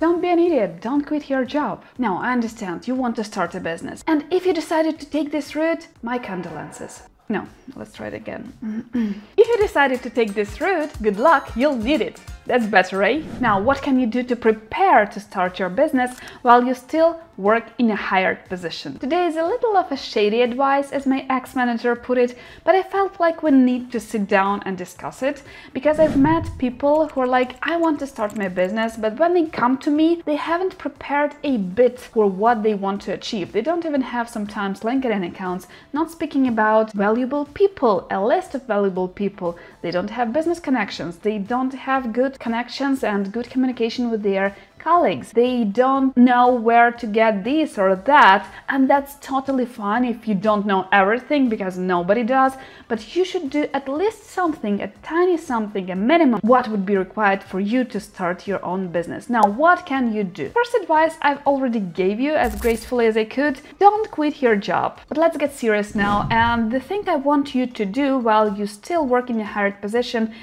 Don't be an idiot, don't quit your job. Now, I understand you want to start a business, and if you decided to take this route, my condolences. No, let's try it again. If you decided to take this route, good luck, you'll need it. That's better, eh? Now, what can you do to prepare to start your business while you still work in a hired position? Today is a little of a shady advice, as my ex-manager put it, but I felt like we need to sit down and discuss it, because I've met people who are like, I want to start my business, but when they come to me, they haven't prepared a bit for what they want to achieve. They don't even have sometimes LinkedIn accounts, not speaking about valuable people, a list of valuable people. They don't have business connections. They don't have good connections and good communication with their colleagues. They don't know where to get this or that, and that's totally fine if you don't know everything, because nobody does, but you should do at least something, a tiny something, a minimum, what would be required for you to start your own business. Now, what can you do? First advice I've already gave you as gracefully as I could: don't quit your job. But let's get serious now, and the thing I want you to do while you still work in a hired position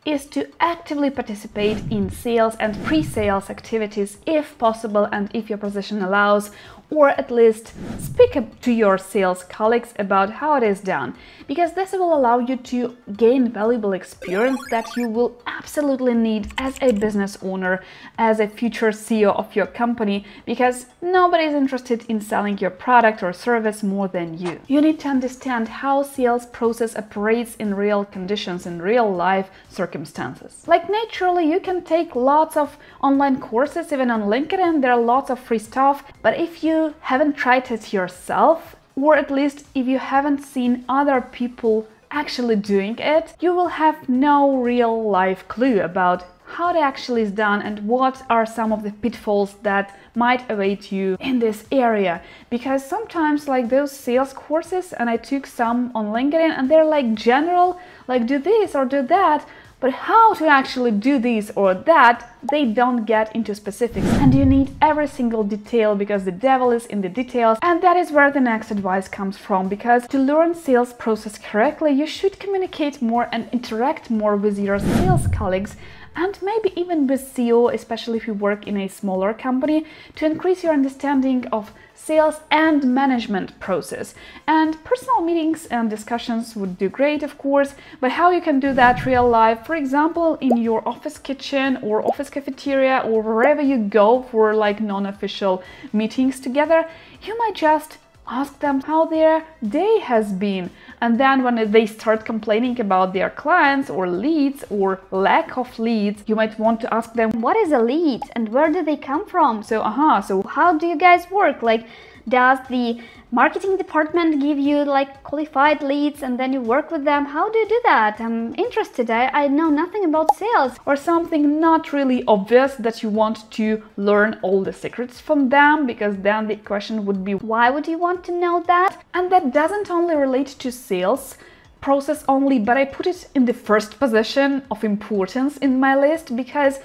is to actively participate in sales and pre-sales activities if possible and if your position allows, or at least speak up to your sales colleagues about how it is done, because this will allow you to gain valuable experience that you will absolutely need as a business owner, as a future CEO of your company, because nobody is interested in selling your product or service more than you. You need to understand how sales process operates in real conditions, in real life circumstances. Like, naturally, you can take lots of online courses, even on LinkedIn, there are lots of free stuff, but if you haven't tried it yourself, or at least if you haven't seen other people actually doing it, you will have no real life clue about how it actually is done and what are some of the pitfalls that might await you in this area. Because sometimes, like, those sales courses, and I took some on LinkedIn, and they're like general, like do this or do that, but how to actually do this or that, they don't get into specifics. And you need every single detail, because the devil is in the details. And that is where the next advice comes from, because to learn sales process correctly, you should communicate more and interact more with your sales colleagues, and maybe even with CEO, especially if you work in a smaller company, to increase your understanding of sales and management process. And personal meetings and discussions would do great, of course, but how you can do that real life, for example, in your office kitchen or office cafeteria or wherever you go for like non-official meetings together, you might just ask them how their day has been. And then when they start complaining about their clients or leads or lack of leads, you might want to ask them, what is a lead and where do they come from? So how do you guys work? Like, does the marketing department give you like qualified leads and then you work with them? How do you do that? I'm interested. I know nothing about sales. Or something not really obvious that you want to learn all the secrets from them, because then the question would be, why would you want to know that? And that doesn't only relate to sales process only, but I put it in the first position of importance in my list, because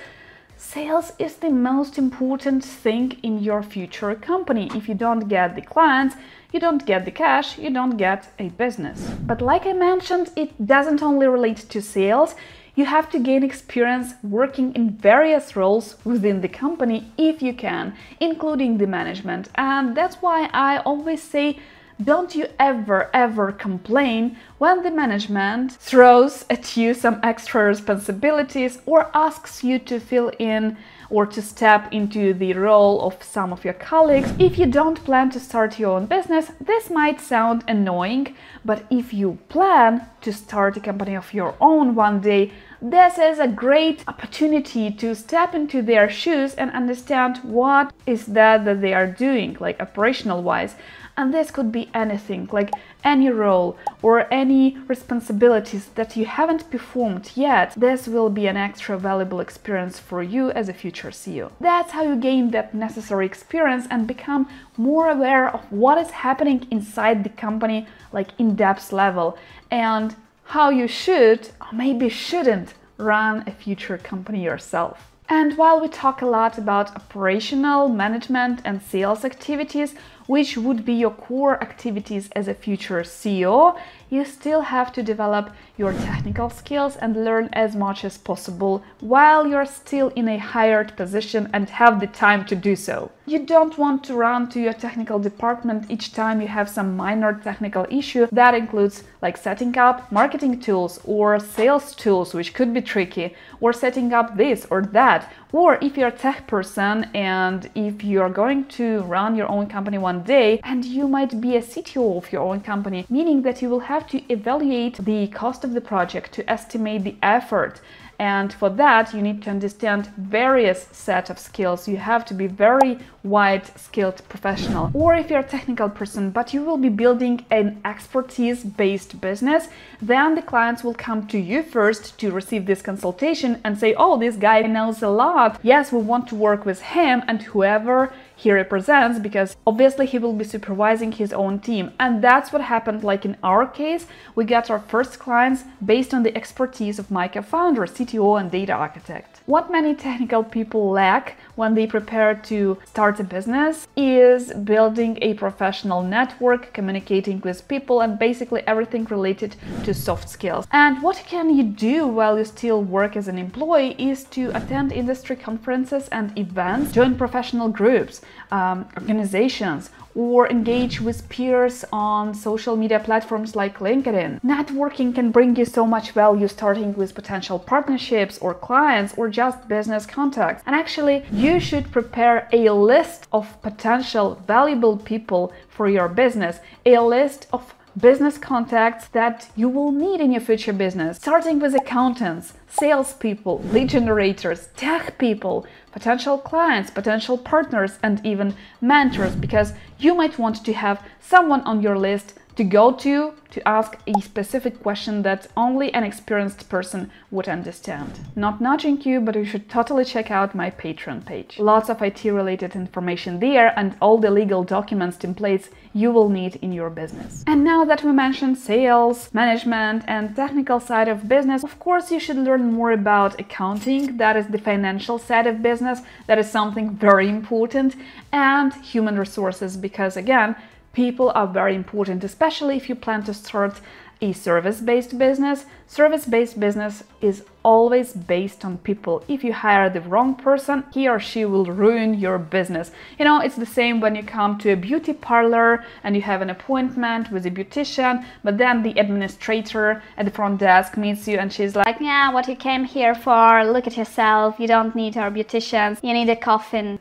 sales is the most important thing in your future company. If you don't get the clients, you don't get the cash, you don't get a business. But like I mentioned, it doesn't only relate to sales. You have to gain experience working in various roles within the company if you can, including the management. And that's why I always say, don't you ever complain when the management throws at you some extra responsibilities or asks you to fill in or to step into the role of some of your colleagues. If you don't plan to start your own business, this might sound annoying, but if you plan to start a company of your own one day, this is a great opportunity to step into their shoes and understand what is that they are doing, like operational wise. And this could be anything, like any role or any responsibilities that you haven't performed yet. This will be an extra valuable experience for you as a future CEO. That's how you gain that necessary experience and become more aware of what is happening inside the company, like in-depth level, and how you should or maybe shouldn't run a future company yourself. And while we talk a lot about operational management and sales activities, which would be your core activities as a future CEO, you still have to develop your technical skills and learn as much as possible while you're still in a hired position and have the time to do so. You don't want to run to your technical department each time you have some minor technical issue that includes like setting up marketing tools or sales tools, which could be tricky, or setting up this or that. Or if you're a tech person and if you're going to run your own company one day and you might be a CTO of your own company, meaning that you will have to evaluate the cost of the project to estimate the effort. And for that, you need to understand various set of skills. You have to be very wide skilled professional. Or if you're a technical person, but you will be building an expertise-based business, then the clients will come to you first to receive this consultation and say, oh, this guy knows a lot. Yes, we want to work with him and whoever he represents, because obviously he will be supervising his own team. And that's what happened. Like in our case, we got our first clients based on the expertise of my co-founder, CTO and data architect. What many technical people lack when they prepare to start a business is building a professional network, communicating with people, and basically everything related to soft skills. And what can you do while you still work as an employee is to attend industry conferences and events, join professional groups, organizations, or engage with peers on social media platforms like LinkedIn. Networking can bring you so much value, starting with potential partnerships or clients or just business contacts. And actually, you should prepare a list of potential valuable people for your business, a list of business contacts that you will need in your future business, starting with accountants, salespeople, lead generators, tech people, potential clients, potential partners, and even mentors, because you might want to have someone on your list to go to ask a specific question that only an experienced person would understand. Not nudging you, but you should totally check out my Patreon page. Lots of IT related information there and all the legal documents, templates you will need in your business. And now that we mentioned sales, management, and technical side of business, of course you should learn more about accounting, that is the financial side of business, that is something very important, and human resources, because again, people are very important, especially if you plan to start a service-based business. Service-based business is always based on people. If you hire the wrong person, he or she will ruin your business. You know, it's the same when you come to a beauty parlor and you have an appointment with a beautician, but then the administrator at the front desk meets you and she's like, yeah, what you came here for? Look at yourself. You don't need our beauticians. You need a coffin.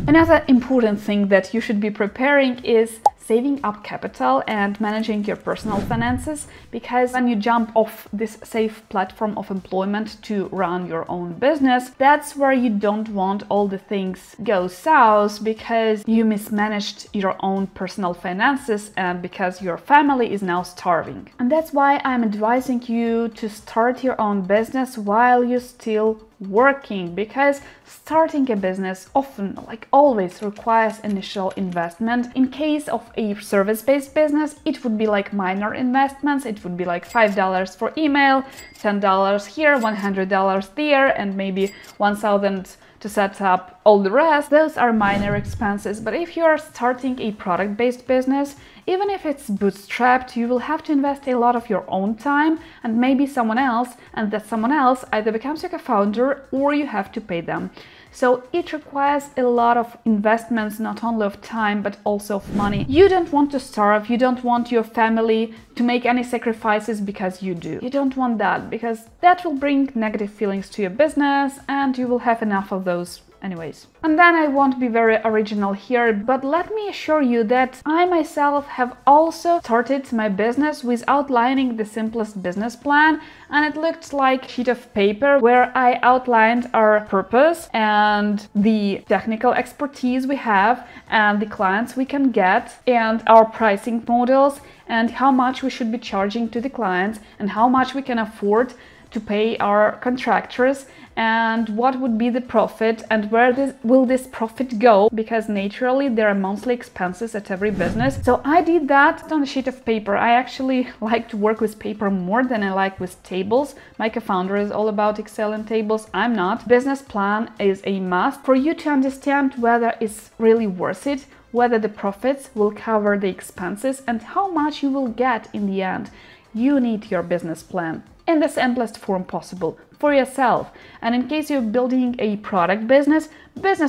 Another important thing that you should be preparing is saving up capital and managing your personal finances, because when you jump off this safe platform of employment to run your own business, that's where you don't want all the things go south because you mismanaged your own personal finances and because your family is now starving. And that's why I'm advising you to start your own business while you're still working, because starting a business often, like always, requires initial investment. In case of a service-based business, it would be like minor investments. It would be like $5 for email, $10 here, $100 there, and maybe $1,000 to set up all the rest. Those are minor expenses. But if you are starting a product-based business, even if it's bootstrapped, you will have to invest a lot of your own time and maybe someone else, and that someone else either becomes your co-founder or you have to pay them. So it requires a lot of investments, not only of time, but also of money. You don't want to starve. You don't want your family to make any sacrifices because you do. You don't want that, because that will bring negative feelings to your business and you will have enough of those anyways. And then I won't be very original here, but let me assure you that I myself have also started my business with outlining the simplest business plan, and it looked like a sheet of paper where I outlined our purpose and the technical expertise we have and the clients we can get and our pricing models and how much we should be charging to the clients and how much we can afford to pay our contractors and what would be the profit and where will this profit go, because naturally there are monthly expenses at every business. So I did that on a sheet of paper. I actually like to work with paper more than I like with tables. My co-founder is all about Excel and tables. I'm not. Business plan is a must for you to understand whether it's really worth it, whether the profits will cover the expenses and how much you will get in the end. You need your business plan in the simplest form possible for yourself. And in case you're building a product business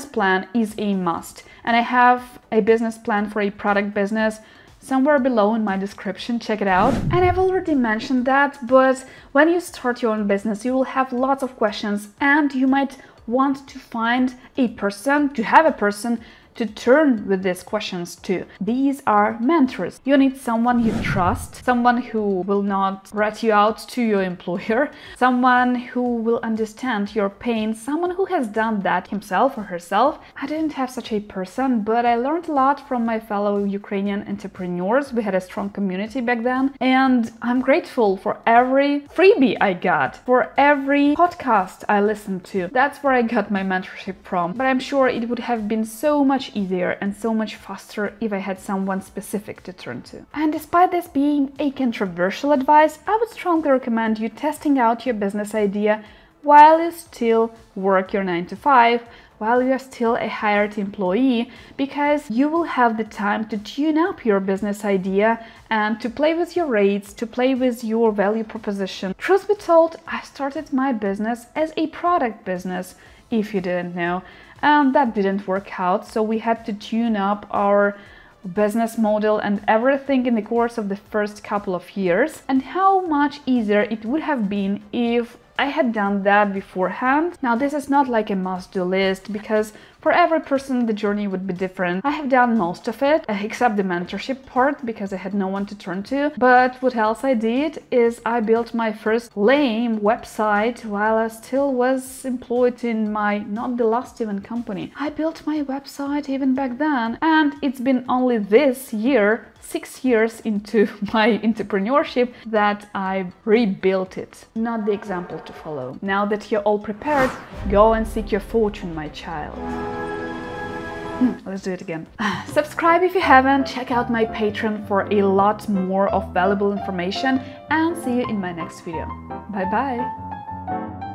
plan is a must. And I have a business plan for a product business somewhere below in my description, check it out. And I've already mentioned that, but when you start your own business, you will have lots of questions and you might want to find a person, to have a person to turn with these questions to. These are mentors. You need someone you trust, someone who will not rat you out to your employer, someone who will understand your pain, someone who has done that himself or herself. I didn't have such a person, but I learned a lot from my fellow Ukrainian entrepreneurs. We had a strong community back then, and I'm grateful for every freebie I got, for every podcast I listened to. That's where I got my mentorship from. But I'm sure it would have been so much easier and so much faster if I had someone specific to turn to. And despite this being a controversial advice, I would strongly recommend you testing out your business idea while you still work your 9 to 5, while you're still a hired employee, because you will have the time to tune up your business idea and to play with your rates, to play with your value proposition. Truth be told, I started my business as a product business, if you didn't know. And that didn't work out, so we had to tune up our business model and everything in the course of the first couple of years. And how much easier it would have been if I had done that beforehand. Now, this is not like a must-do list, because for every person the journey would be different. I have done most of it, except the mentorship part, because I had no one to turn to. But what else I did is I built my first lame website while I still was employed in my not the last even company. I built my website even back then, and it's been only this year, 6 years into my entrepreneurship, that I rebuilt it. Not the example to follow. Now that you're all prepared, go and seek your fortune, my child. Let's do it again. Subscribe if you haven't, check out my Patreon for a lot more of valuable information, and see you in my next video. Bye bye!